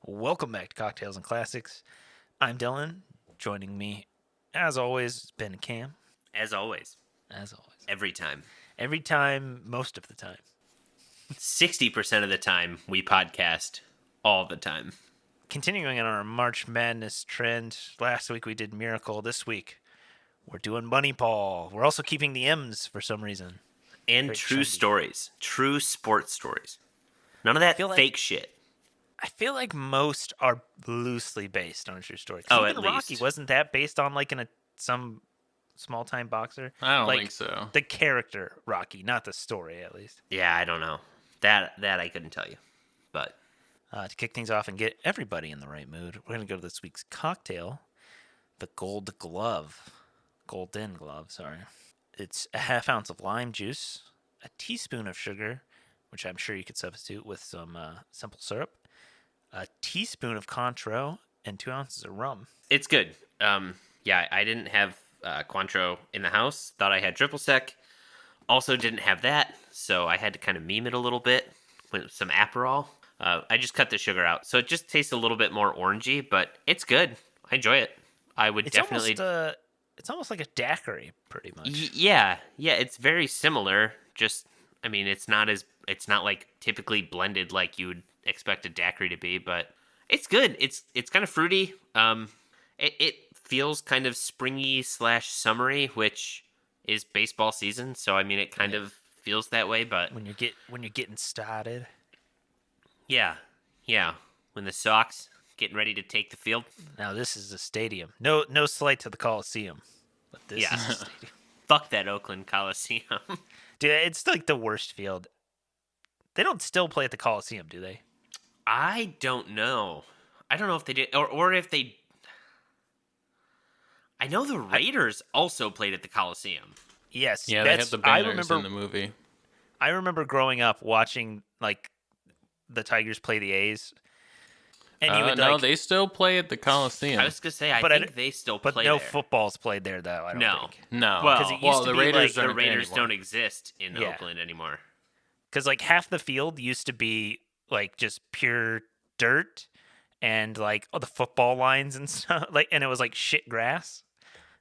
Welcome back to Cocktails and Classics. I'm Dylan. Joining me, as always, Ben and Cam. As always. As always. Every time. Every time, most of the time. 60% of the time, we podcast all the time. Continuing on our March Madness trend, last week we did Miracle. This week, we're doing Moneyball. We're also keeping the M's for some reason. And Very true trendy. stories. True sports stories. None of that fake shit. I feel like most are loosely based on a true story. Oh, Even at Rocky, least. wasn't that based on like some small-time boxer? I don't like, think so. The character Rocky, not the story, at least. Yeah, I don't know. That I couldn't tell you. But To kick things off and get everybody in the right mood, we're going to go to this week's cocktail, the Golden Glove, sorry. It's a half ounce of lime juice, a teaspoon of sugar, which I'm sure you could substitute with some simple syrup, a teaspoon of Cointreau, and 2 ounces of rum. it's good. Yeah, I didn't have Cointreau in the house. Thought I had triple sec. Also didn't have that, so I had to kind of meme it a little bit with some Aperol. I just cut the sugar out, so it just tastes a little bit more orangey, but it's good. I enjoy it. I would definitely. It's almost like a daiquiri, pretty much. Yeah, it's very similar. Just, I mean, it's not like typically blended like you would expect a daiquiri to be, but it's good. It's kind of fruity. It feels kind of springy / summery, which is baseball season. So I mean, it kind of feels that way. But when you're getting started. Yeah. When the Sox getting ready to take the field. Now this is a stadium. No slight to the Coliseum, but this is a stadium. Fuck that Oakland Coliseum. Dude, it's like the worst field. They don't still play at the Coliseum, do they? I don't know. I don't know if they did, or if they. I know the Raiders also played at the Coliseum. Yes. Yeah, they had the banners in the movie. I remember growing up watching like the Tigers play the A's. And you would, no, they still play at the Coliseum. I was gonna say, I think they still play there. But no football's played there, though. I don't think. No. Well, the Raiders don't exist in Yeah. Oakland anymore. Because like half the field used to be like just pure dirt, and like the football lines and stuff, and it was like shit grass.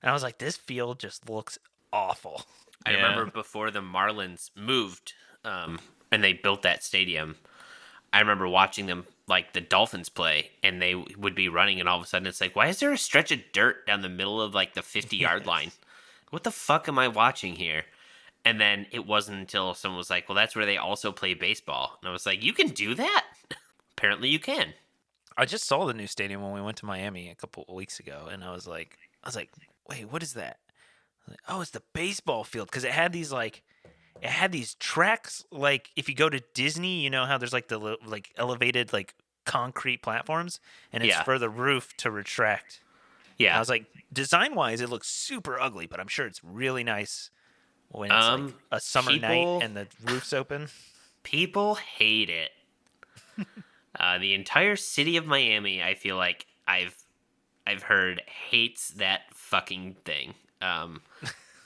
And I was like, this field just looks awful. I remember before the Marlins moved, and they built that stadium. I remember watching them, like the Dolphins play, and they would be running, and all of a sudden it's like, why is there a stretch of dirt down the middle of like the 50-yard line? What the fuck am I watching here? And then it wasn't until someone was like, well, that's where they also play baseball. And I was like, you can do that? Apparently you can. I just saw the new stadium when we went to Miami a couple of weeks ago, and I was like, wait, what is that? I was like, oh, it's the baseball field, because it had these tracks. Like if you go to Disney, you know how there's like the like elevated like concrete platforms, and it's for the roof to retract. Yeah, and I was like, design wise, it looks super ugly, but I'm sure it's really nice when it's like a summer night and the roof's open. People hate it. The entire city of Miami, I feel like I've heard, hates that fucking thing.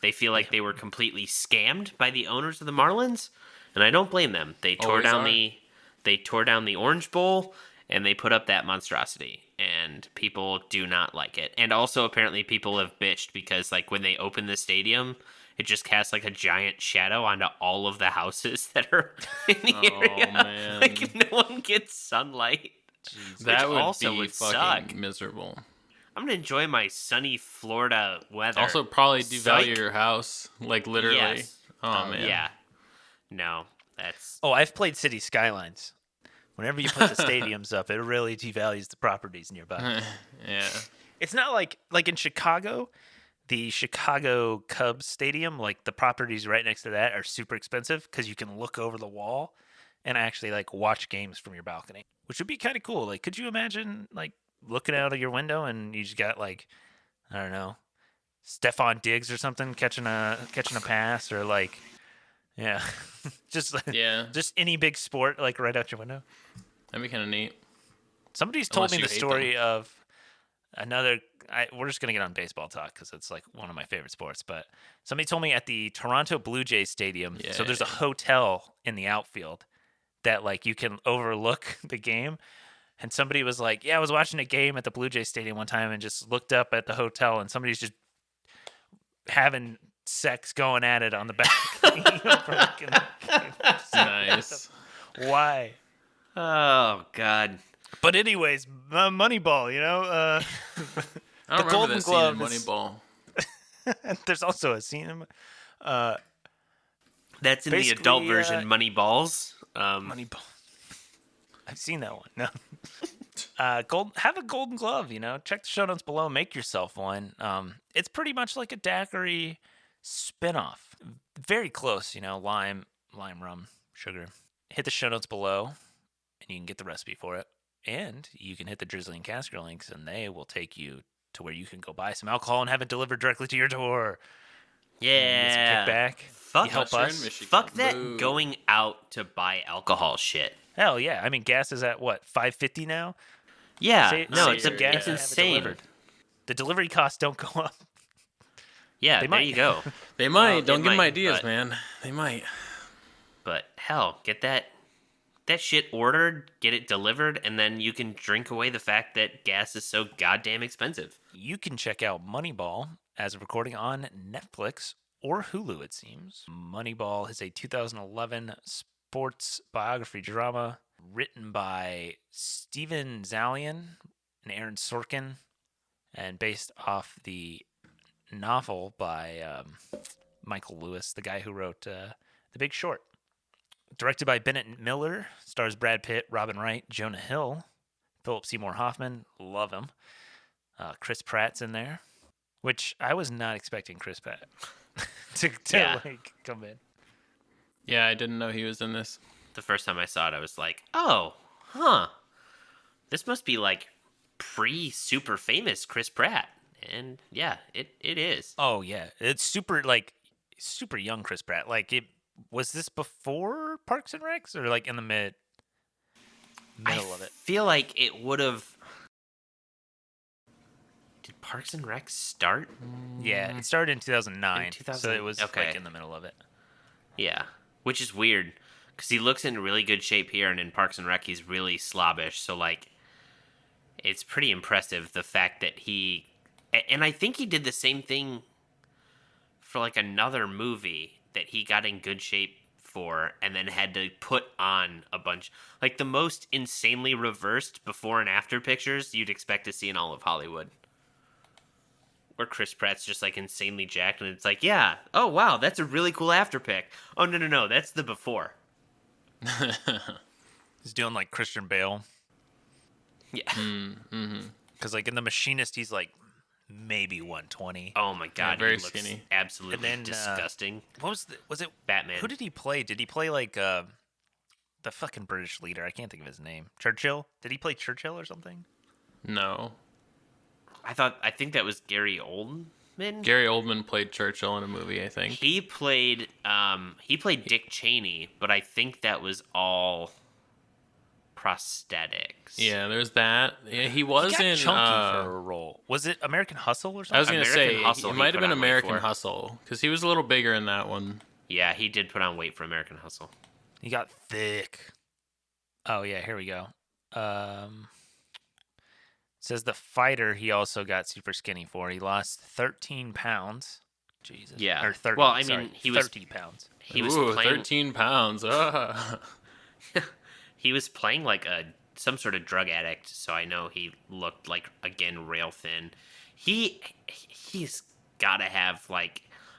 They feel like they were completely scammed by the owners of the Marlins, and I don't blame them. They tore down the Orange Bowl, and they put up that monstrosity, and people do not like it. And also, apparently, people have bitched because, like, when they open the stadium, it just casts like a giant shadow onto all of the houses that are in the area. Man. Like, no one gets sunlight. Jeez. That would also be would fucking suck. miserable. I'm gonna enjoy my sunny Florida weather. Also, probably devalue your house, like literally. Yes. Oh man. Yeah. No, that's. Oh, I've played City Skylines. Whenever you put the stadiums up, it really devalues the properties nearby. Yeah. It's not like in Chicago, the Chicago Cubs stadium, like the properties right next to that are super expensive because you can look over the wall and actually like watch games from your balcony, which would be kind of cool. Like, could you imagine like looking out of your window and you just got like, I don't know, Stephon Diggs or something catching a pass, or like, yeah, just any big sport like right out your window. That'd be kind of neat. Somebody's told me the story of another. We're just gonna get on baseball talk because it's like one of my favorite sports. But somebody told me at the Toronto Blue Jays stadium. Yeah. So there's a hotel in the outfield that like you can overlook the game. And somebody was like, "Yeah, I was watching a game at the Blue Jay Stadium one time and just looked up at the hotel, and somebody's just having sex going at it on the balcony." Nice. Why? Oh God. But anyways, Moneyball, I don't remember Golden that scene in Glove is- Moneyball. there's also a scene in That's in the Basically, adult version, Moneyballs. Moneyball. I've seen that one. No. Have a Golden Glove, Check the show notes below. Make yourself one. It's pretty much like a daiquiri spinoff. Very close, lime, rum, sugar. Hit the show notes below, and you can get the recipe for it. And you can hit the Drizzly and Casker links, and they will take you to where you can go buy some alcohol and have it delivered directly to your door. Yeah. Get some kickback. Fuck You help You're in us. Michigan. Fuck that Boo. going out to buy alcohol shit. Hell yeah! I mean, gas is at what, $5.50 now? Yeah, Save no, some it's gas and have it insane. delivered. The delivery costs don't go up. Yeah, They there might. you go. They might. Well, Don't it give them might, ideas, but- man. They might. But hell, get that shit ordered, get it delivered, and then you can drink away the fact that gas is so goddamn expensive. You can check out Moneyball as a recording on Netflix or Hulu, it seems. Moneyball is a 2011 sports biography drama written by Steven Zalian and Aaron Sorkin and based off the novel by Michael Lewis, the guy who wrote The Big Short. Directed by Bennett Miller, stars Brad Pitt, Robin Wright, Jonah Hill, Philip Seymour Hoffman, love him. Chris Pratt's in there, which I was not expecting Chris Pratt to Yeah. come in. Yeah, I didn't know he was in this. The first time I saw it, I was like, oh, huh. This must be like pre-super famous Chris Pratt. And yeah, it is. Oh yeah, it's super young Chris Pratt. Was this before Parks and Recs or in the middle of it? I feel like it would have. Did Parks and Rec start? Yeah, it started in 2009, In so 2000 it was okay. in the middle of it. Yeah, which is weird because he looks in really good shape here, and in Parks and Rec he's really slobbish. So it's pretty impressive the fact that he, and I think he did the same thing for another movie that he got in good shape for, and then had to put on a bunch the most insanely reversed before and after pictures you'd expect to see in all of Hollywood. Where Chris Pratt's just insanely jacked, and it's yeah, oh wow, that's a really cool after pic. Oh no, that's the before. He's doing Christian Bale, Yeah. because in The Machinist he's maybe 120. Oh my god, very he looks skinny. absolutely And then, disgusting. What was it Batman. Who did he play? Did he play the fucking British leader? I can't think of his name. Churchill? Did he play Churchill or something? No. I think that was Gary Oldman. Gary Oldman played Churchill in a movie, I think. He played Dick Cheney, but I think that was all prosthetics. Yeah, there's that. Yeah, he was He got in. chunky for a role. Was it American Hustle or something? I was gonna American say Hustle it he might have put been on weight American for. Hustle because he was a little bigger in that one. Yeah, he did put on weight for American Hustle. He got thick. Oh yeah, here we go. Says the fighter he also got super skinny for. He lost 13 pounds. Jesus. Yeah. Or 30. Well, I sorry, mean, he was 30 pounds. he was Ooh, playing 13 pounds. he was playing some sort of drug addict, so I know he looked again rail thin. He's got to have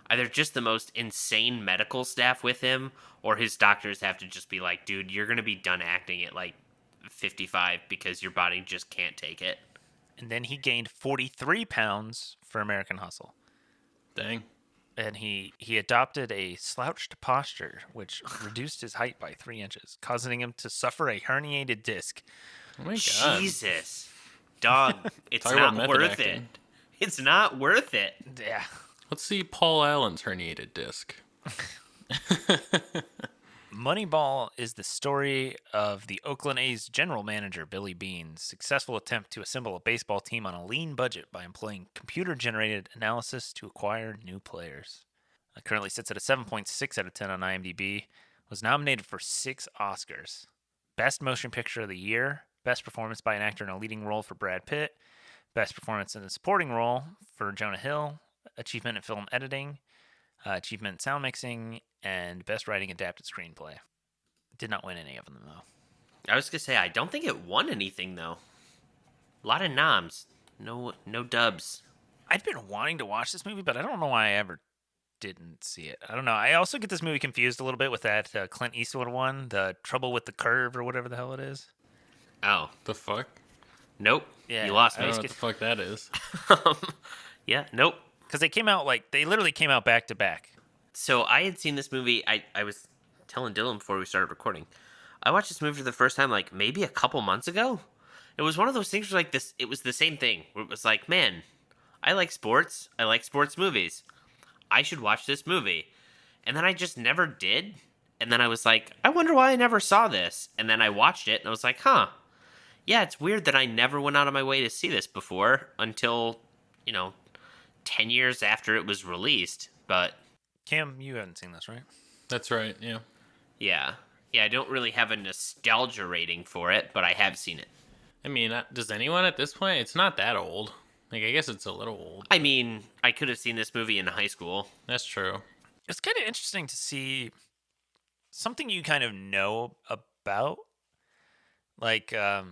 either just the most insane medical staff with him, or his doctors have to just be dude, you're gonna be done acting at 55 because your body just can't take it. And then he gained 43 pounds for American Hustle. Dang. And he adopted a slouched posture, which reduced his height by 3 inches, causing him to suffer a herniated disc. Oh my god. Jesus, dog, it's Talk about not method worth acting. it. It's not worth it. Yeah. Let's see Paul Allen's herniated disc. Moneyball is the story of the Oakland A's general manager, Billy Beane's successful attempt to assemble a baseball team on a lean budget by employing computer-generated analysis to acquire new players. It currently sits at a 7.6 out of 10 on IMDb. Was nominated for 6 Oscars. Best Motion Picture of the Year, Best performance by an actor in a leading role for Brad Pitt. Best performance in a supporting role for Jonah Hill. Achievement in film editing. Achievement in sound mixing. And best writing adapted screenplay. Did not win any of them, though. I was gonna say I don't think it won anything though. A lot of noms, no dubs. I'd been wanting to watch this movie, but I don't know why I ever didn't see it. I don't know. I also get this movie confused a little bit with that Clint Eastwood one, The Trouble with the Curve or whatever the hell it is. Oh, The fuck? nope. Yeah, You lost I me. don't know what the fuck that is. Yeah, nope. Because they literally came out back to back. So I had seen this movie. I was telling Dylan before we started recording. I watched this movie for the first time like maybe a couple months ago. It was one of those things where like this. It was the same thing. Where it was like, man, I like sports. I like sports movies. I should watch this movie. And then I just never did. And then I was like, I wonder why I never saw this. And then I watched it and I was like, huh. Yeah, it's weird that I never went out of my way to see this before until, 10 years after it was released. But Cam, you haven't seen this, right? That's right, yeah. yeah. Yeah, I don't really have a nostalgia rating for it, but I have seen it. I mean, does anyone at this point? It's not that old. Like, I guess it's a little old. I mean, I could have seen this movie in high school. That's true. It's kind of interesting to see something you kind of know about. Like, I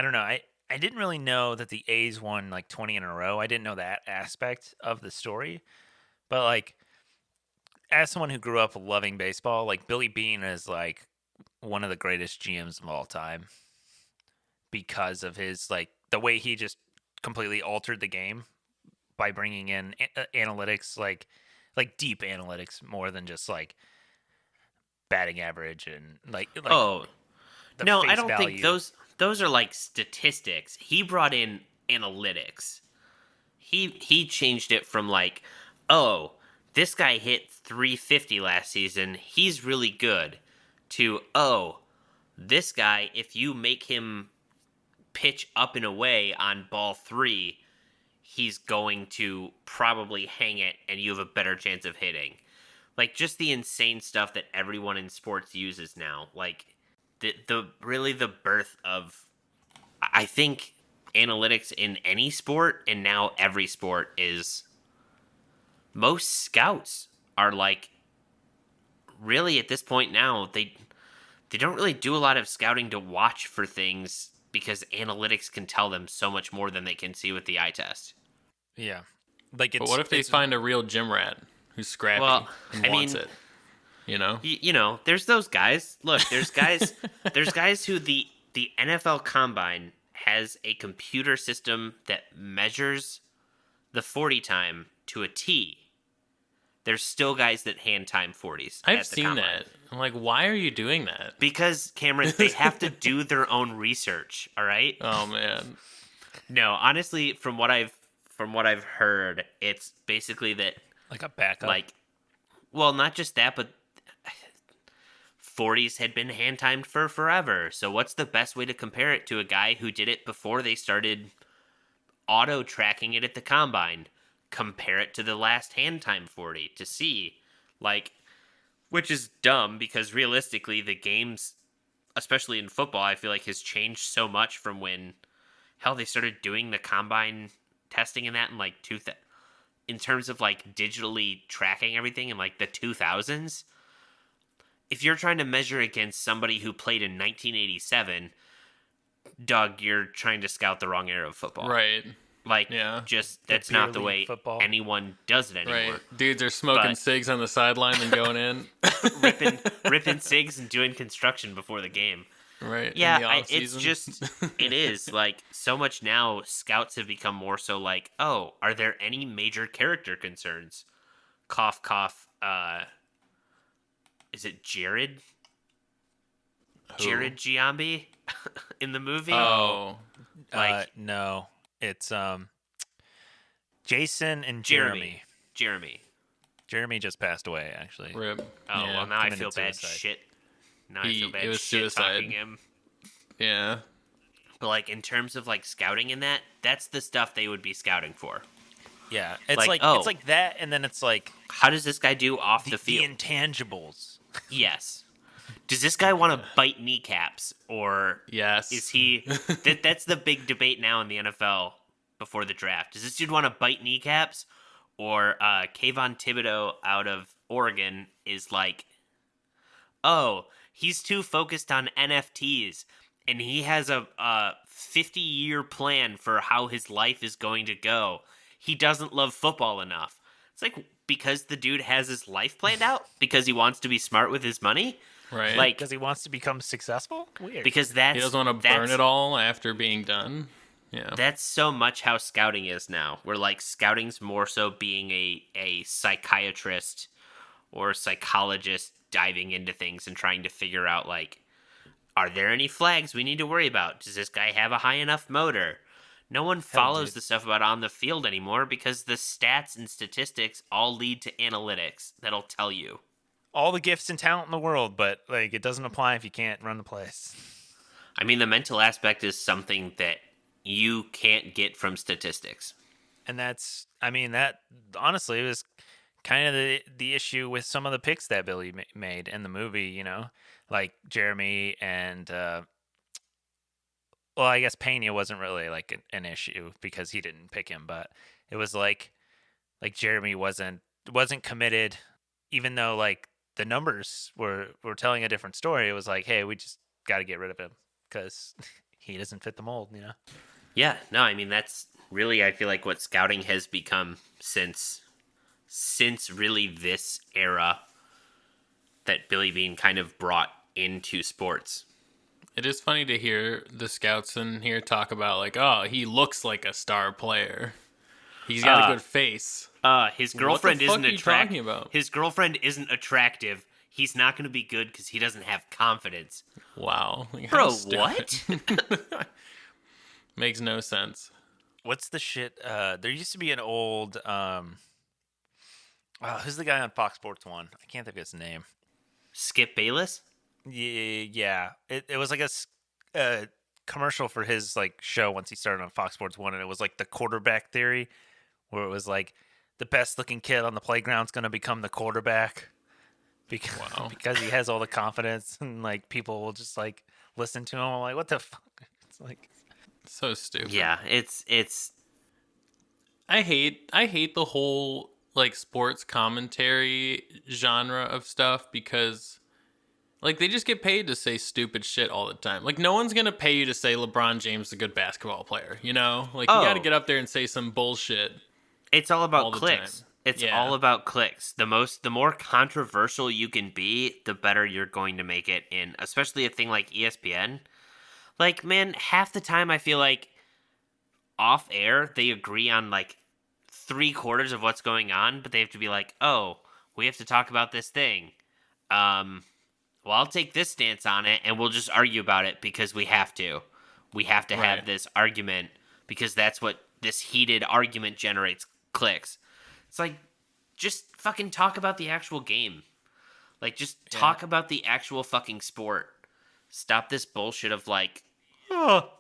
don't know. I didn't really know that the A's won like 20 in a row. I didn't know that aspect of the story. But like, as someone who grew up loving baseball, like Billy Beane is like one of the greatest GMs of all time because of his like the way he just completely altered the game by bringing in analytics, like deep analytics more than just like batting average and like Oh, the no, I face don't value. think those are like statistics. He brought in analytics. He changed it from like, oh, this guy hit 350 last season. He's really good. To, oh, this guy, if you make him pitch up and away on ball 3, he's going to probably hang it and you have a better chance of hitting. Like just the insane stuff that everyone in sports uses now. Like the really the birth of, I think, analytics in any sport and now every sport is, most scouts are like, really at this point now they don't really do a lot of scouting to watch for things because analytics can tell them so much more than they can see with the eye test. Yeah, like But what if they find a real gym rat who's scrappy and wants it? You know? There's those guys. Look, there's guys who the NFL Combine has a computer system that measures the 40 time to a T. There's still guys that hand time 40s. I've seen that. I'm like, why are you doing that? Because, Cameron, they have to do their own research, all right? Oh, man. No, honestly, from what I've heard, it's basically that, like a backup. like, well, not just that, but 40s had been hand timed for forever. So what's the best way to compare it to a guy who did it before they started auto tracking it at the combine? Compare it to the last hand time 40 to see, like, which is dumb because realistically the games, especially in football, I feel like has changed so much from when hell they started doing the combine testing and that in like in terms of like digitally tracking everything in like the 2000s. If you're trying to measure against somebody who played in 1987, Doug, you're trying to scout the wrong era of football. Right. Like, Yeah. just The that's beer not the league way football. anyone does it anymore. Right. Dudes are smoking But- cigs on the sideline and going in. ripping cigs and doing construction before the game. Right. in Yeah, the it's off-season. just, it is. Like, so much now, scouts have become more so like, oh, are there any major character concerns? Cough, cough. Is it Jared? Who? Jared Giambi in the movie? Oh. like- no, it's Jason and Jeremy. Jeremy. Jeremy just passed away, actually. Rip. Oh, Yeah. well, now I committed feel bad suicide. shit. Now I feel bad It was shit talking suicide. him. Yeah. But, like, in terms of, like, scouting in that's the stuff they would be scouting for. Yeah, it's Like, like oh. it's like that, and then it's like How does this guy do off the the field? intangibles. Yes. does this guy want to bite kneecaps, or yes, is he? That's the big debate now in the NFL before the draft. Does this dude want to bite kneecaps, or Kayvon Thibodeau out of Oregon is like, oh, he's too focused on NFTs, and he has a 50-year plan for how his life is going to go. He doesn't love football enough. It's like, because the dude has his life planned out because he wants to be smart with his money. Right. Like, because he wants to become successful? Weird. Because he doesn't want to burn it all after being done. Yeah. That's so much how scouting is now. Where, like, scouting's more so being a psychiatrist or a psychologist diving into things and trying to figure out, like, are there any flags we need to worry about? Does this guy have a high enough motor? No one follows the stuff about on the field anymore because the stats and statistics all lead to analytics that'll tell you. All the gifts and talent in the world, but like it doesn't apply if you can't run the place. I mean, the mental aspect is something that you can't get from statistics. And that's, I mean, that honestly was kind of the issue with some of the picks that Billy made in the movie, you know, like Jeremy and, well, I guess Pena wasn't really like an issue because he didn't pick him, but it was like Jeremy wasn't committed, even though like the numbers were telling a different story. It was like, hey, we just got to get rid of him because he doesn't fit the mold, you know? Yeah, no, I mean, that's really, I feel like what scouting has become since really this era that Billy Beane kind of brought into sports. It is funny to hear the scouts in here talk about, like, oh, he looks like a star player. He's got a good face. His girlfriend isn't attractive. About? His girlfriend isn't attractive. He's not going to be good because he doesn't have confidence. Wow. Like, bro, what? Makes no sense. What's the shit? There used to be an old, who's the guy on Fox Sports 1? I can't think of his name. Skip Bayless? Yeah. It was like a commercial for his like show once he started on Fox Sports 1, and it was like the quarterback theory, where it was like the best looking kid on the playground's going to become the quarterback because he has all the confidence, and like people will just like listen to him. I'm like, what the fuck? It's like so stupid. Yeah, it's I hate the whole like sports commentary genre of stuff because like they just get paid to say stupid shit all the time. Like no one's going to pay you to say LeBron James is a good basketball player, you know? Like you got to get up there and say some bullshit. It's all about clicks. It's all about clicks. The more controversial you can be, the better you're going to make it in, especially a thing like ESPN. Like, man, half the time I feel like off air they agree on like 3/4 of what's going on, but they have to be like, oh, we have to talk about this thing. Well, I'll take this stance on it, and we'll just argue about it because we have to. We have to have this argument because that's what this heated argument generates clicks. It's like, just fucking talk about the actual game. Like, just talk about the actual fucking sport. Stop this bullshit of like, oh.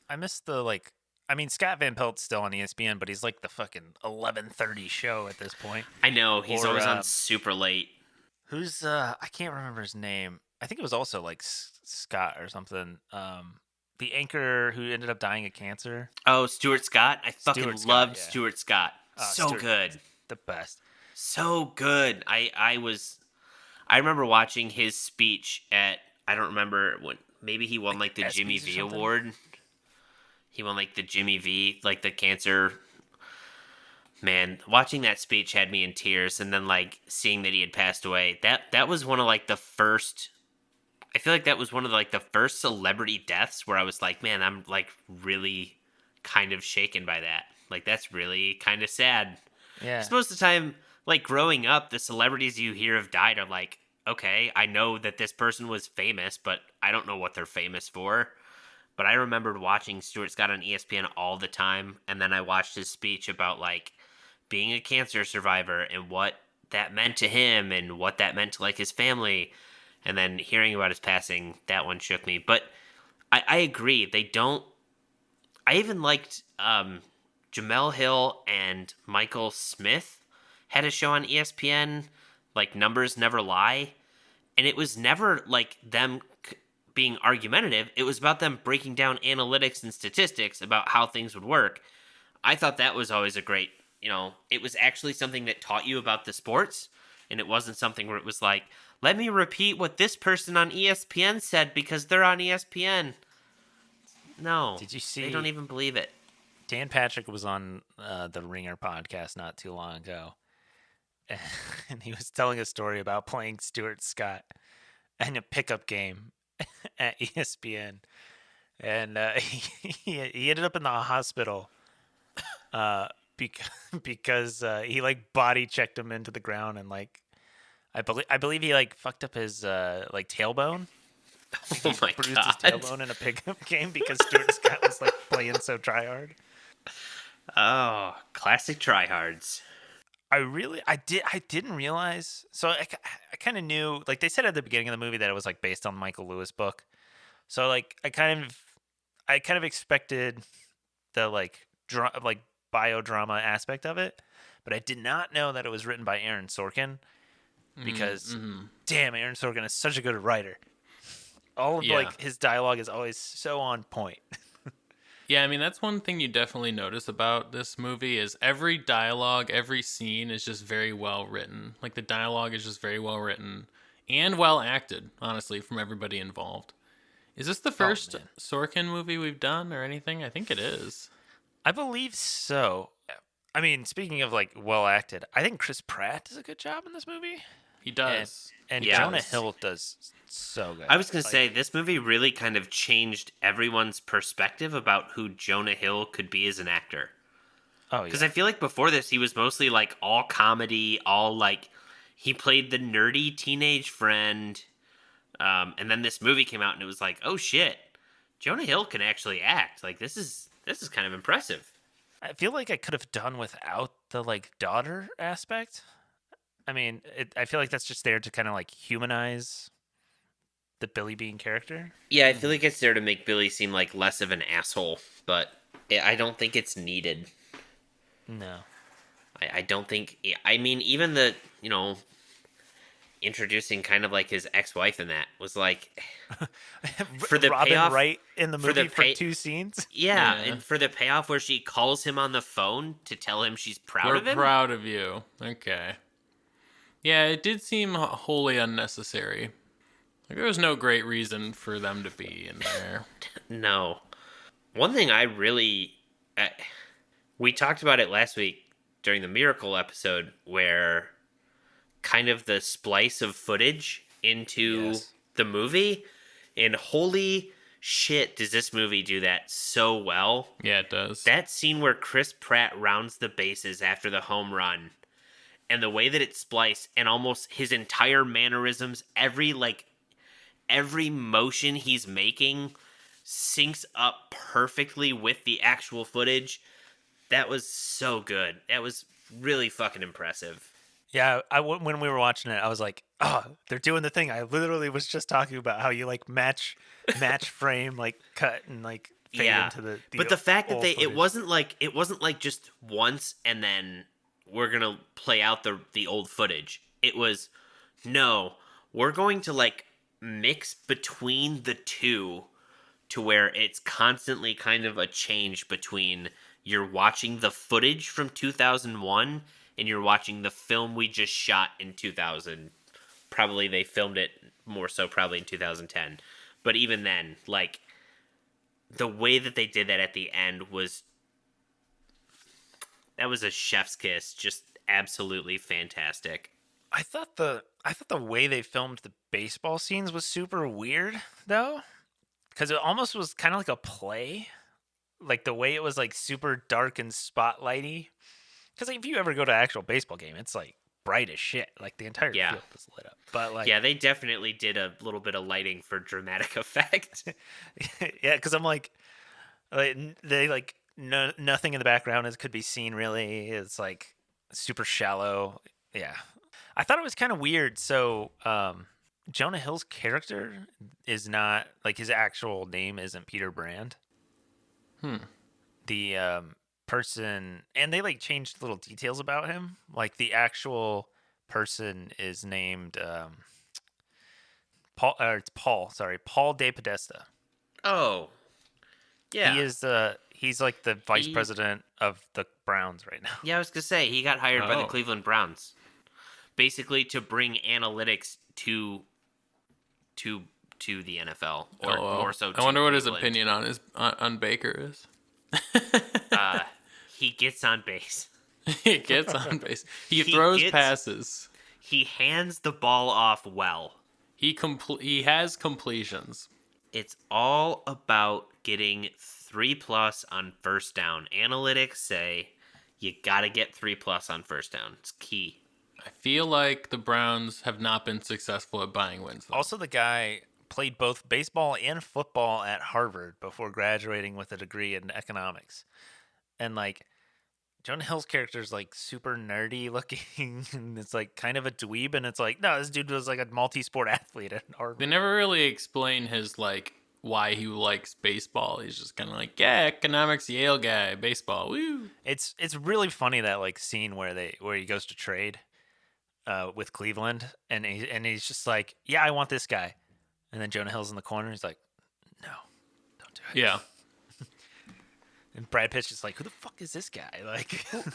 I miss the like. I mean, Scott Van Pelt's still on ESPN, but he's like the fucking 11:30 show at this point. I know he's always on super late. Who's I can't remember his name. I think it was also like Scott or something. The anchor who ended up dying of cancer. Oh, Stuart Scott. I fucking loved Stuart Scott. So good. The best. So good. I remember watching his speech at, I don't remember when, maybe he won like the Jimmy V award. He won like the Jimmy V, like the cancer. Man, watching that speech had me in tears, and then like seeing that he had passed away. That was one of like the first. I feel like that was one of like the first celebrity deaths where I was like, man, I'm like really kind of shaken by that. Like that's really kind of sad. Yeah. Most of the time, like growing up, the celebrities you hear have died are like, okay, I know that this person was famous, but I don't know what they're famous for. But I remembered watching Stuart Scott on ESPN all the time, and then I watched his speech about like being a cancer survivor and what that meant to him and what that meant to like his family. And then hearing about his passing, that one shook me. But I agree. They don't. I even liked Jamel Hill and Michael Smith had a show on ESPN, like Numbers Never Lie. and it was never like them being argumentative. It was about them breaking down analytics and statistics about how things would work. I thought that was always a great, it was actually something that taught you about the sports, and it wasn't something where it was like, let me repeat what this person on ESPN said because they're on ESPN. No. Did you see? They don't even believe it. Dan Patrick was on the Ringer podcast not too long ago, and he was telling a story about playing Stuart Scott in a pickup game at ESPN, and he ended up in the hospital because he like body checked him into the ground, and like I believe he like fucked up his like tailbone. Oh my Bruised God. his tailbone in a pickup game because Stuart Scott was like playing so try hard. Oh, classic tryhards. I didn't realize. So I kind of knew, like they said at the beginning of the movie that it was like based on the Michael Lewis book. So like I kind of expected the like biodrama aspect of it, but I did not know that it was written by Aaron Sorkin because damn, Aaron Sorkin is such a good writer. All of like his dialogue is always so on point. Yeah, I mean, that's one thing you definitely notice about this movie is every dialogue, every scene is just very well written. Like, the dialogue is just very well written and well acted, honestly, from everybody involved. Is this the first Sorkin movie we've done or anything? I think it is. I believe so. I mean, speaking of, like, well acted, I think Chris Pratt does a good job in this movie. He does. And Jonah Hill does so good. I was going to say, this movie really kind of changed everyone's perspective about who Jonah Hill could be as an actor. Oh, yeah. Because I feel like before this, he was mostly like all comedy, all like he played the nerdy teenage friend. And then this movie came out and it was like, oh shit, Jonah Hill can actually act. Like this is kind of impressive. I feel like I could have done without the like daughter aspect. I mean, I feel like that's just there to kind of like humanize the Billy Beane character. Yeah, I feel like it's there to make Billy seem like less of an asshole, but I don't think it's needed. No. I don't think... I mean, even the, introducing kind of like his ex-wife in that was like... for the Robin payoff... Wright in the movie for 2 scenes? Yeah, and for the payoff where she calls him on the phone to tell him she's proud of him? We're proud of you. Okay. Yeah, it did seem wholly unnecessary. Like, there was no great reason for them to be in there. No. One thing I really... we talked about it last week during the Miracle episode where kind of the splice of footage into the movie, and holy shit does this movie do that so well. Yeah, it does. That scene where Chris Pratt rounds the bases after the home run, and the way that it's spliced, and almost his entire mannerisms, every motion he's making syncs up perfectly with the actual footage. That was so good. That was really fucking impressive. Yeah, when we were watching it, I was like, oh, they're doing the thing I literally was just talking about, how you like match frame, like cut and like fade into the but the fact that footage. it wasn't like just once and then we're gonna play out the old footage. It was, no, we're going to like mix between the two to where it's constantly kind of a change between you're watching the footage from 2001 and you're watching the film we just shot in 2000. Probably they filmed it more so probably in 2010. But even then, like, the way that they did that at the end was... that was a chef's kiss. Just absolutely fantastic. I thought the way they filmed the baseball scenes was super weird, though. Because it almost was kind of like a play. Like, the way it was, like, super dark and spotlighty. Because like, if you ever go to an actual baseball game, it's, like, bright as shit. Like, the entire field is lit up. But, like... yeah, they definitely did a little bit of lighting for dramatic effect. Yeah, because I'm like... they, like... No, nothing in the background could be seen, really. It's, like, super shallow. Yeah. I thought it was kind of weird. So, Jonah Hill's character is not... like, his actual name isn't Peter Brand. The person, and they like changed little details about him. Like the actual person is named It's Paul. Sorry, Paul De Podesta. Oh, yeah. He's like the vice He- president of the Browns right now. Yeah, I was gonna say he got hired by the Oh. Cleveland Browns, basically to bring analytics to the NFL, or more so. I wonder what his Cleveland. opinion on Baker is. He gets on base. He gets on base. He throws passes. He hands the ball off well. He has completions. It's all about getting 3+ on first down. Analytics say you gotta get 3+ on first down. It's key. I feel like the Browns have not been successful at buying wins, though. Also, the guy played both baseball and football at Harvard before graduating with a degree in economics. And like Jonah Hill's character is like super nerdy looking, and it's like kind of a dweeb. And it's like, no, this dude was like a multi-sport athlete at Harvard. They never really explain his like why he likes baseball. He's just kind of like, yeah, economics, Yale guy, baseball, woo. It's really funny, that like scene where he goes to trade with Cleveland, and he's just like, yeah, I want this guy, and then Jonah Hill's in the corner. He's like, no, don't do it. Yeah. And Brad Pitt's just like, who the fuck is this guy? Like,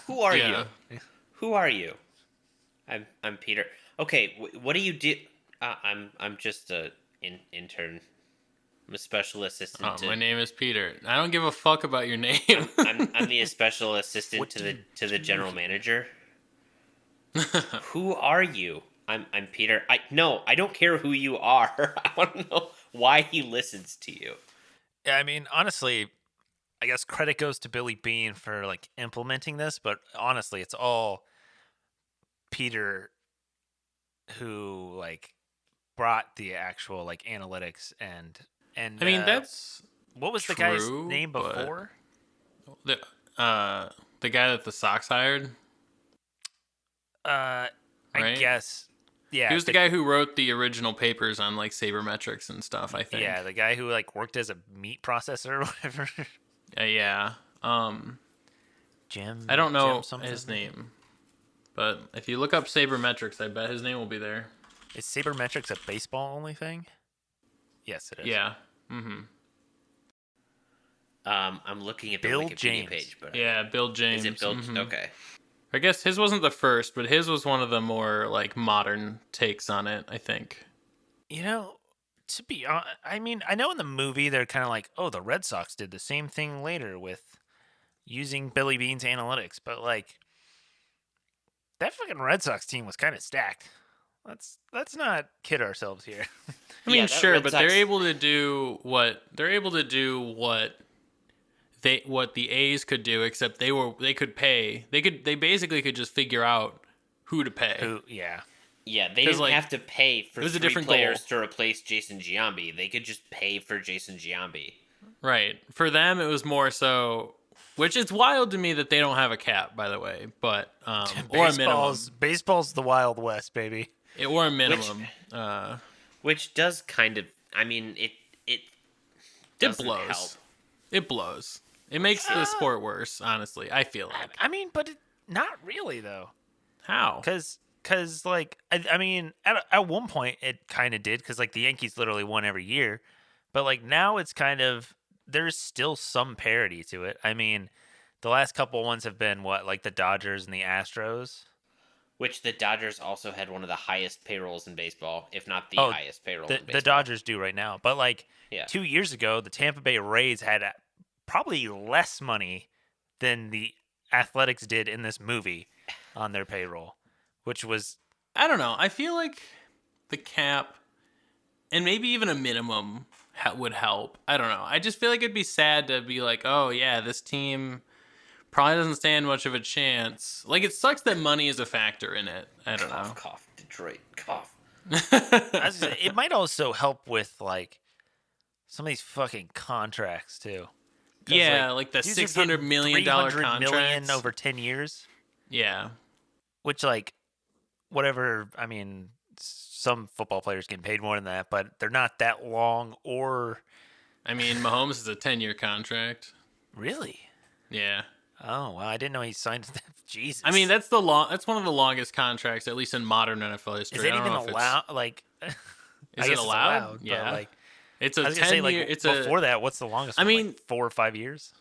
Who are Yeah. you? Who are you? I'm Peter. Okay, what do you do? I'm just a intern. I'm a special assistant. Oh, my name is Peter. I don't give a fuck about your name. I'm the special assistant What to the general manager. Who are you? I'm Peter. I don't care who you are. I want to know why he listens to you. yeah, I mean, honestly, I guess credit goes to Billy Beane for like implementing this, but honestly, it's all Peter who like brought the actual like analytics and I mean, that's what was the guy's true, name but- before? the guy that the Sox hired. I Right? guess, yeah, He was the guy who wrote the original papers on like sabermetrics and stuff, I think. Yeah, the guy who like worked as a meat processor or whatever. Yeah. Jim. I don't know Jim something? his name, but if you look up sabermetrics, I bet his name will be there. Is sabermetrics a baseball only thing? Yes, it is. Yeah. Mm-hmm. I'm looking at the Bill Wikipedia James. page, but Yeah, Bill James. is it Bill? Mhm. Okay. I guess his wasn't the first, but his was one of the more like modern takes on it, I think. You know, to be honest, I mean, I know in the movie they're kind of like, oh, the Red Sox did the same thing later with using Billy Beane's analytics, but like that fucking Red Sox team was kind of stacked. Let's not kid ourselves here. I mean, that sure, Red but Sox- they're able to do what the A's could do, except they basically could just figure out who to pay. Who? Yeah. Yeah, they 'Cause, didn't like, have to pay for it was a 3 different players goal. to replace Jason Giambi. They could just pay for Jason Giambi. Right. For them, it was more so, which is wild to me that they don't have a cap, by the way, but or a minimum, Baseball's the Wild West, baby. or a minimum. Which does kind of, I mean, it It doesn't blows. help. It blows. It makes the sport worse. Honestly, I feel like. I mean, but not really though. How? Because like I mean at one point it kind of did, because like the Yankees literally won every year, but like now it's kind of, there's still some parity to it. I mean, the last couple ones have been what, like the Dodgers and the Astros. Which the Dodgers also had one of the highest payrolls in baseball, if not the Oh, highest payroll in The baseball. Dodgers do right now, but like Yeah. 2 years ago the Tampa Bay Rays had probably less money than the Athletics did in this movie on their payroll, which was I don't know. I feel like the cap and maybe even a minimum would help. I don't know. I just feel like it'd be sad to be like, oh yeah, this team probably doesn't stand much of a chance. Like, it sucks that money is a factor in it. I don't know. Cough, Detroit, cough. it might also help with like some of these fucking contracts too. 'Cause, Yeah, like the dudes are $600 getting million $300 million contracts. over 10 years, Yeah. which like whatever. I mean, some football players getting paid more than that, but they're not that long. Or I mean, Mahomes is a 10-year contract. really? Yeah. Oh wow, I didn't know he signed. Jesus. I mean, that's one of the longest contracts, at least in modern NFL history. is it I don't even know if it's- allowed? Like, Is I it guess allowed? it's allowed, Yeah. but like It's I a was gonna say 10 like year. It's before that, what's the longest I one? mean, Like 4 or 5 years?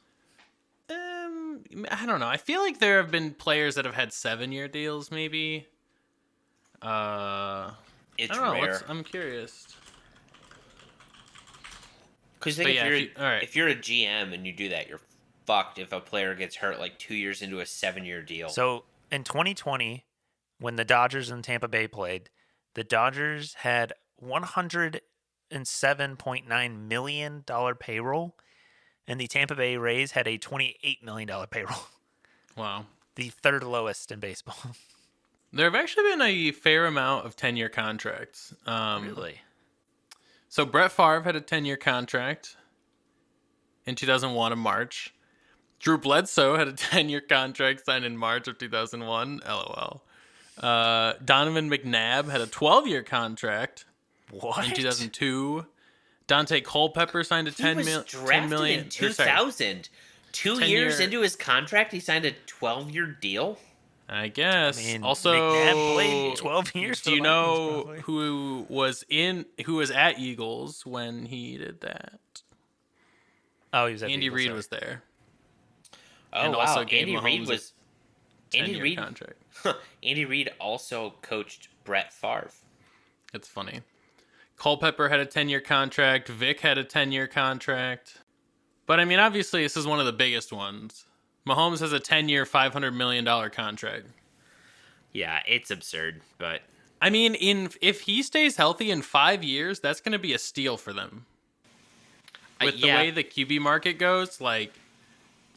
I don't know. I feel like there have been players that have had 7-year deals, maybe. I It's don't know. rare. I'm curious. Because But yeah, all right. if you're a GM and you do that, you're fucked if a player gets hurt like 2 years into a 7-year deal. So in 2020, when the Dodgers and Tampa Bay played, the Dodgers had $107.9 million payroll, and the Tampa Bay Rays had a $28 million payroll, Wow. the third lowest in baseball. There have actually been a fair amount of 10-year contracts. Really? So Brett Favre had a 10-year contract in 2001 in March. Drew Bledsoe had a 10-year contract signed in March of 2001. LOL. Donovan McNabb had a 12-year contract What? in 2002. Dante Culpepper signed a He 10 was mil- drafted 10 million. in 2000. 2 years into his contract, he signed a 12-year deal. I guess. I mean, also, McNabb played 12 years for do the you Vikings, know probably. who was at Eagles when he did that? Oh, he was at the Andy Eagles, Reid sorry. was there. Oh And wow, also gave Andy Reid Mahomes was a Andy 10-year Reid. contract. Andy Reid also coached Brett Favre. It's funny. Culpepper had a 10-year contract. Vic had a 10-year contract. But I mean, obviously, this is one of the biggest ones. Mahomes has a 10-year, $500 million contract. Yeah, it's absurd, but I mean, if he stays healthy in 5 years, that's going to be a steal for them. With the way the QB market goes, like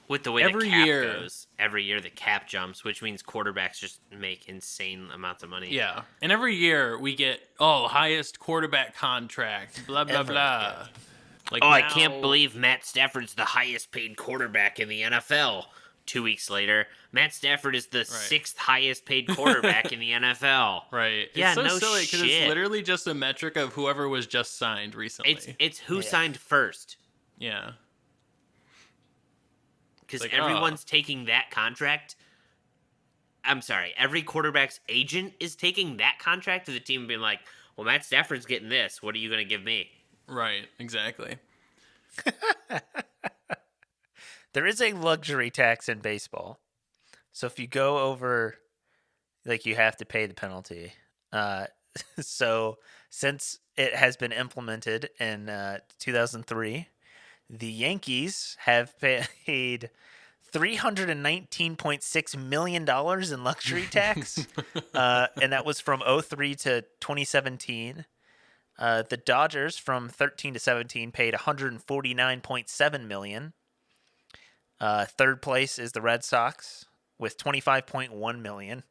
with the way every the cap year goes, every year the cap jumps, which means quarterbacks just make insane amounts of money. yeah. And every year we get highest quarterback contract, blah blah Ever, blah. yeah. Like I now- can't believe Matt Stafford's the highest paid quarterback in the NFL. 2 weeks later, Matt Stafford is the sixth highest paid quarterback in the NFL. Right. Yeah, it's so no silly because shit. it's literally just a metric of whoever was just signed recently. It's who signed first. Yeah. Because Like, everyone's taking that contract. I'm sorry, every quarterback's agent is taking that contract to the team and being like, well, Matt Stafford's getting this. What are you going to give me? Right. Exactly. There is a luxury tax in baseball. So if you go over, like, you have to pay the penalty. So since it has been implemented in 2003, the Yankees have paid $319.6 million in luxury tax. And that was from 2003 to 2017. The Dodgers from 13 to 17 paid $149.7 million. Third place is the Red Sox with $25.1 million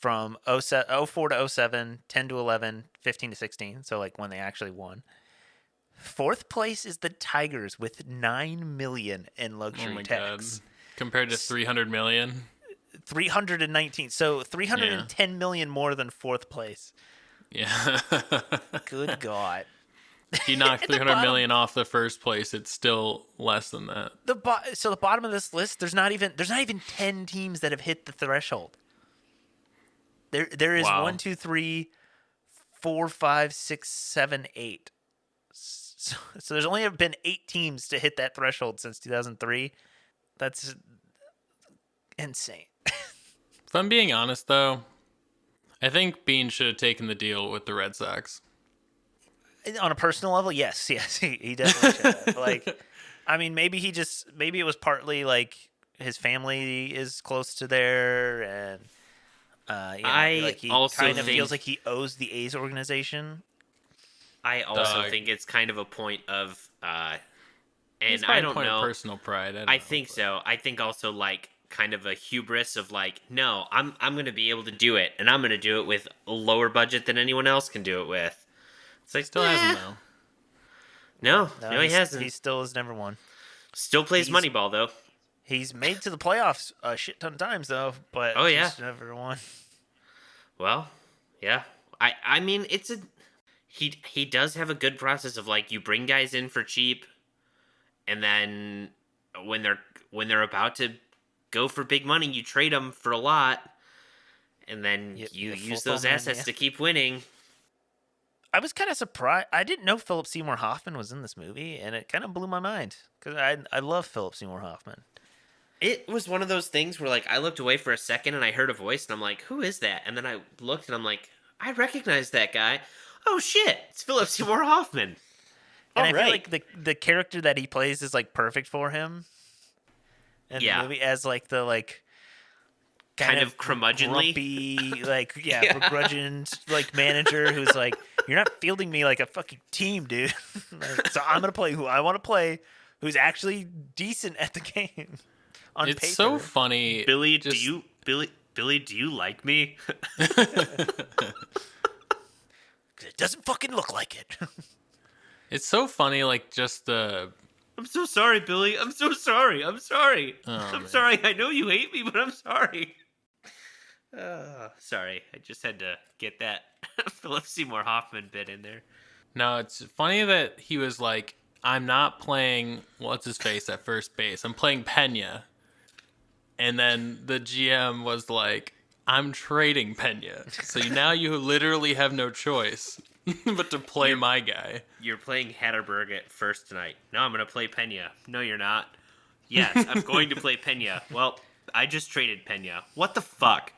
from 04 to 07, 10 to 11, 15 to 16. So like when they actually won. Fourth place is the Tigers with $9 million in luxury tax. God. Compared to 300 million. 319. So 310 million more than fourth place. Yeah. Good God. If you knock 300 million off the first place, it's still less than that. So the bottom of this list, there's not even 10 teams that have hit the threshold. There is Wow. 1, 2, 3, 4, 5, 6, 7, 8. So there's only been 8 teams to hit that threshold since 2003. That's insane. If I'm being honest, though, I think Beane should have taken the deal with the Red Sox. On a personal level, yes, he definitely should have. Like, I mean, maybe it was partly like his family is close to there, and he also kind of think- feels like he owes the A's organization. I also think it's kind of a point of, and It's I probably a don't point know. of personal pride. I think so. I think also like kind of a hubris of like, no, I'm going to be able to do it, and I'm going to do it with a lower budget than anyone else can do it with. It's like Still hasn't, though. No, he hasn't. He still has never won. Still plays Moneyball though. He's made to the playoffs a shit ton of times though, but just never won. Well, yeah. I mean, he does have a good process of like you bring guys in for cheap, and then when they're about to go for big money, you trade them for a lot, and then you use those assets to keep winning. I was kind of surprised. I didn't know Philip Seymour Hoffman was in this movie, and it kind of blew my mind because I love Philip Seymour Hoffman. It was one of those things where, like, I looked away for a second and I heard a voice and I'm like, who is that? And then I looked and I'm like, I recognize that guy. Oh shit, it's Philip Seymour Hoffman. And All I feel right. like the character that he plays is like perfect for him. In the movie, as like the like kind of curmudgeonly, grumpy, like begrudging like manager who's like, you're not fielding me like a fucking team, dude. Like, so I'm gonna play who I want to play, who's actually decent at the game. On It's paper. so funny. Billy, do you like me? It doesn't fucking look like it. It's so funny, like, just the... I'm so sorry, Billy. I'm so sorry. I'm sorry. Oh, I'm man. sorry. I know you hate me, but I'm sorry. Sorry. I just had to get that Philip Seymour Hoffman bit in there. No, it's funny that he was like, I'm not playing what's-his-face at first base. I'm playing Pena. And then the GM was like, I'm trading Pena. So now you literally have no choice but to play my guy. You're playing Hatterberg at first tonight. No, I'm going to play Pena. No, you're not. Yes, I'm going to play Pena. Well, I just traded Pena. What the fuck?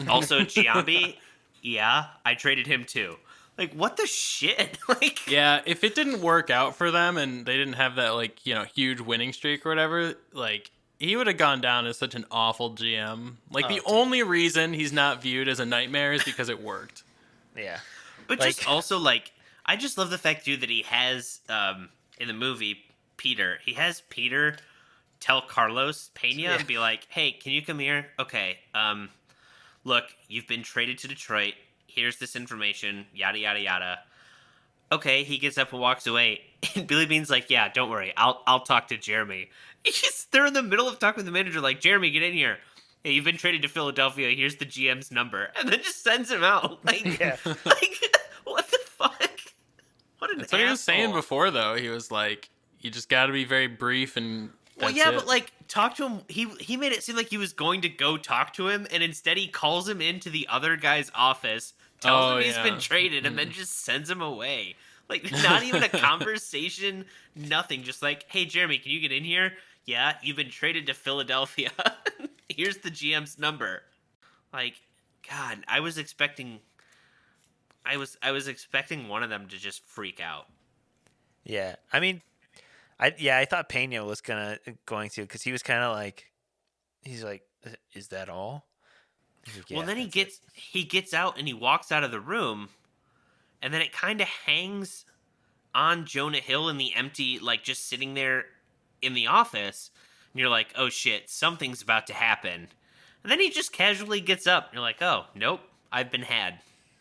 Also, Giambi, yeah, I traded him too. Like, what the shit? Like, Yeah, if it didn't work out for them and they didn't have that, like, you know, huge winning streak or whatever, like, he would have gone down as such an awful GM. Like, the only reason he's not viewed as a nightmare is because it worked. Yeah. but Like- just also, like, I just love the fact, dude, that he has, in the movie, Peter. He has Peter tell Carlos Pena and be like, hey, can you come here? Okay, look, you've been traded to Detroit. Here's this information, yada, yada, yada. Okay, he gets up and walks away. And Billy Beane's like, yeah, don't worry. I'll talk to Jeremy. They're in the middle of talking with the manager, like, Jeremy, get in here. Hey, you've been traded to Philadelphia. Here's the GM's number. And then just sends him out. Like, like what the fuck? What an That's what he was saying asshole. before, though. He was like, you just got to be very brief and Well, that's yeah, it. but like, talk to him. He made it seem like he was going to go talk to him, and instead he calls him into the other guy's office, tells him he's been traded, and then just sends him away. Like, not even a conversation, nothing. Just like, hey, Jeremy, can you get in here? Yeah, you've been traded to Philadelphia. Here's the GM's number. Like, God, I was expecting one of them to just freak out. Yeah. I mean, I thought Pena was going to, because he was kind of like, he's like, is that all? Like, Well, "Yeah, then that's he gets out and he walks out of the room, and then it kind of hangs on Jonah Hill in the empty, like, just sitting there in the office, and you're like, oh shit, something's about to happen. And then he just casually gets up, and you're like, oh, nope, I've been had.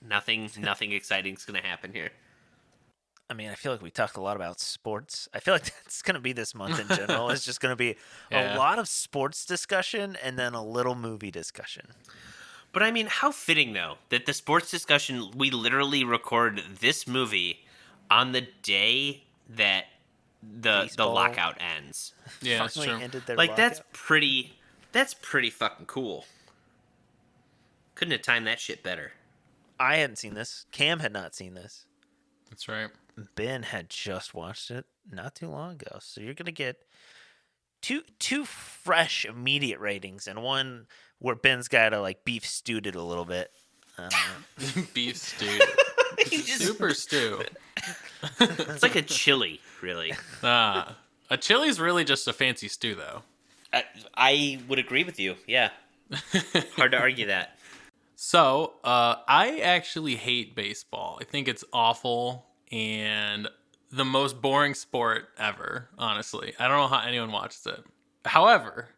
Nothing exciting's gonna happen here. I mean, I feel like we talked a lot about sports. I feel like that's going to be this month in general. It's just going to be Yeah. a lot of sports discussion and then a little movie discussion. But I mean, how fitting, though, that the sports discussion, we literally record this movie on the day that the Baseball. lockout ends. Yeah, that's Finally true. ended their Like, lockout. that's pretty fucking cool. Couldn't have timed that shit better. I hadn't seen this. Cam had not seen this. That's right. Ben had just watched it not too long ago. So you're going to get two fresh immediate ratings and one where Ben's got to like beef stewed it a little bit. Beef stew. He just- Super stew. It's like a chili, really. A chili's really just a fancy stew, though. I would agree with you. Yeah. Hard to argue that. So, I actually hate baseball. I think it's awful and the most boring sport ever, honestly. I don't know how anyone watches it. However,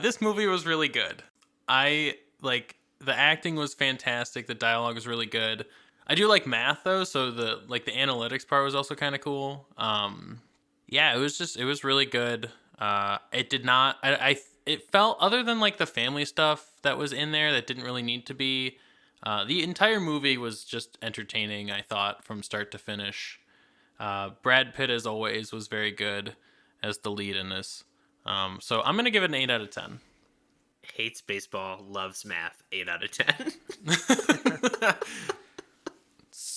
this movie was really good. The acting was fantastic. The dialogue was really good. I do like math, though, so the analytics part was also kind of cool. Yeah, it was really good. It did not, it felt, other than like the family stuff that was in there that didn't really need to be, the entire movie was just entertaining, I thought, from start to finish. Brad Pitt, as always, was very good as the lead in this. So I'm going to give it an 8 out of 10. Hates baseball, loves math, 8 out of 10.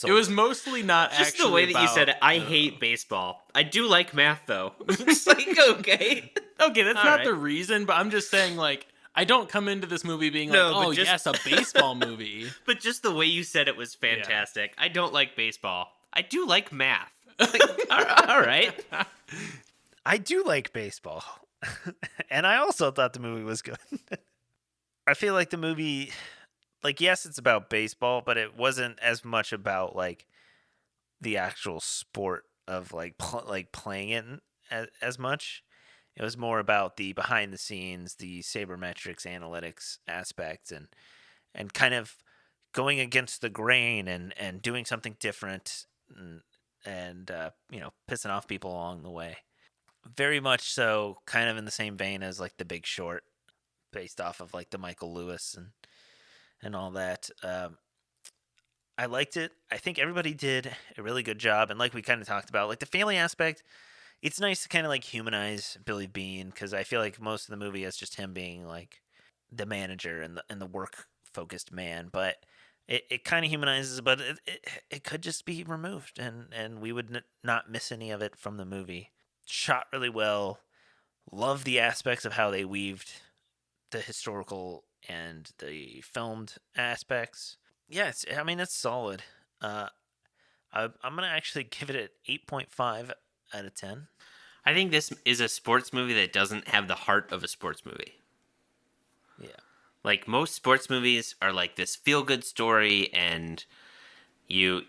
It was mostly not Just actually the way that you about- said it. I hate baseball. I do like math, though. It's like, okay. Okay, that's All not right. the reason, but I'm just saying, like, I don't come into this movie being No, like, but oh, just- yes, a baseball movie. But just the way you said it was fantastic. I don't like baseball. I do like math. Like, all right. I do like baseball. And I also thought the movie was good. I feel like the movie, like, yes, it's about baseball, but it wasn't as much about, like, the actual sport of, like, playing it as much. It was more about the behind the scenes, the sabermetrics, analytics aspect, and kind of going against the grain and doing something different and pissing off people along the way. Very much so, kind of in the same vein as like The Big Short, based off of like the Michael Lewis and all that. I liked it. I think everybody did a really good job, and like we kind of talked about, like the family aspect. It's nice to kind of like humanize Billy Beane, because I feel like most of the movie is just him being like the manager and the work focused man, but it kind of humanizes, but it could just be removed, and we would not miss any of it from the movie. Shot really well. Love the aspects of how they weaved the historical and the filmed aspects. Yeah, it's solid. I'm gonna actually give it an 8.5 out of 10. I think this is a sports movie that doesn't have the heart of a sports movie. Yeah. Like, most sports movies are like this feel-good story, and you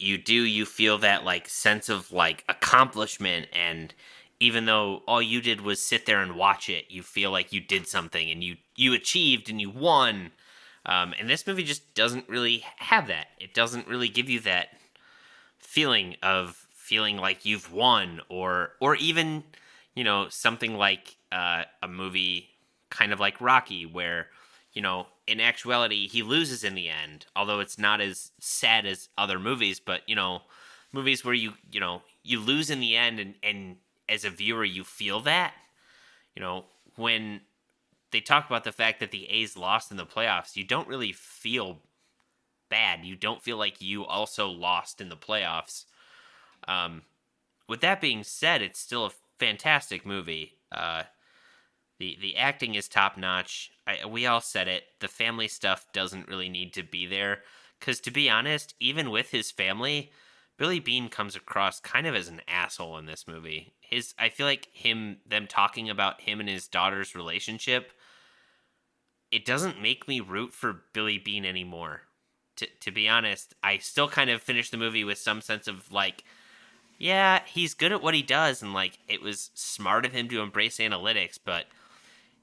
feel that like sense of like accomplishment, and even though all you did was sit there and watch it, you feel like you did something and you achieved and you won. And this movie just doesn't really have that. It doesn't really give you that feeling like you've won, or even, something like a movie kind of like Rocky, where, in actuality he loses in the end, although it's not as sad as other movies, but movies where you lose in the end, and as a viewer you feel that, when they talk about the fact that the A's lost in the playoffs, you don't really feel bad. You don't feel like you also lost in the playoffs. With that being said, it's still a fantastic movie. The acting is top notch. We all said it. The family stuff doesn't really need to be there, because to be honest, even with his family, Billy Beane comes across kind of as an asshole in this movie. I feel like them talking about him and his daughter's relationship, it doesn't make me root for Billy Beane anymore. To be honest, I still kind of finished the movie with some sense of like, yeah, he's good at what he does, and like it was smart of him to embrace analytics, but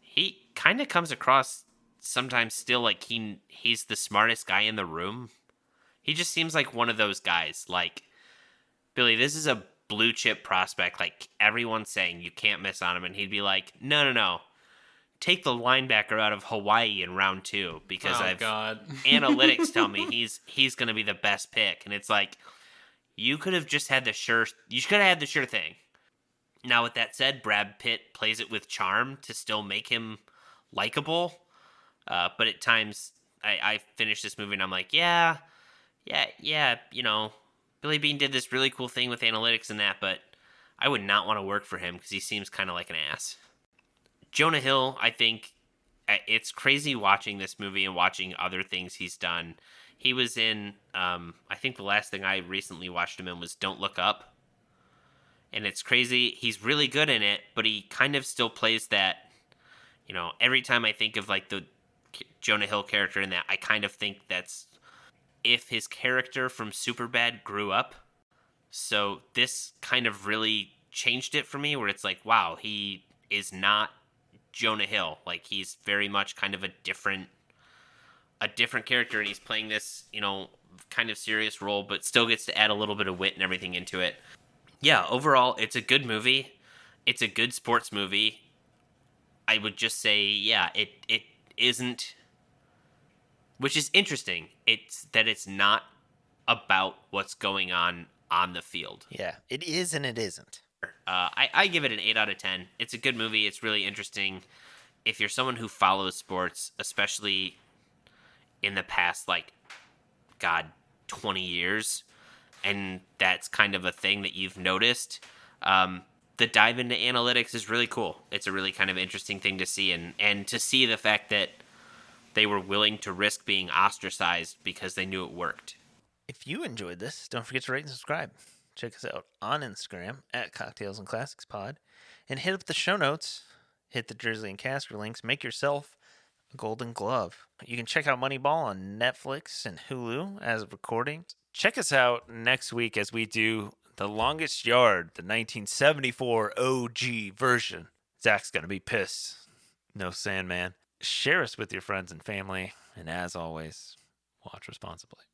he kind of comes across sometimes still like he's the smartest guy in the room. He just seems like one of those guys. Like, Billy, this is a blue chip prospect. Like, everyone's saying you can't miss on him, and he'd be like, no. Take the linebacker out of Hawaii in round 2, because analytics tell me he's going to be the best pick. And it's like, you could have just had the sure thing. Now, with that said, Brad Pitt plays it with charm to still make him likable. But at times, I finish this movie and I'm like, yeah, Billy Beane did this really cool thing with analytics and that, but I would not want to work for him because he seems kind of like an ass. Jonah Hill, I think it's crazy watching this movie and watching other things he's done. He was in, I think the last thing I recently watched him in was Don't Look Up. And it's crazy. He's really good in it, but he kind of still plays that, every time I think of like the Jonah Hill character in that, I kind of think that's if his character from Superbad grew up. So this kind of really changed it for me, where it's like, wow, he is not Jonah Hill. Like, he's very much kind of a different character, and he's playing this, kind of serious role, but still gets to add a little bit of wit and everything into it. Yeah, overall, it's a good movie. It's a good sports movie. I would just say, yeah, it isn't, which is interesting. It's not about what's going on the field. Yeah, it is and it isn't. I give it an 8 out of 10. It's a good movie. It's really interesting. If you're someone who follows sports, especially in the past, 20 years, and that's kind of a thing that you've noticed, the dive into analytics is really cool. It's a really kind of interesting thing to see, and to see the fact that they were willing to risk being ostracized because they knew it worked. If you enjoyed this, don't forget to rate and subscribe. Check us out on Instagram at Cocktails and Classics Pod, and hit up the show notes. Hit the Jersey and Casker links. Make yourself a golden glove. You can check out Moneyball on Netflix and Hulu as of recording. Check us out next week as we do The Longest Yard, the 1974 OG version. Zach's going to be pissed. No Sandman. Share us with your friends and family. And as always, watch responsibly.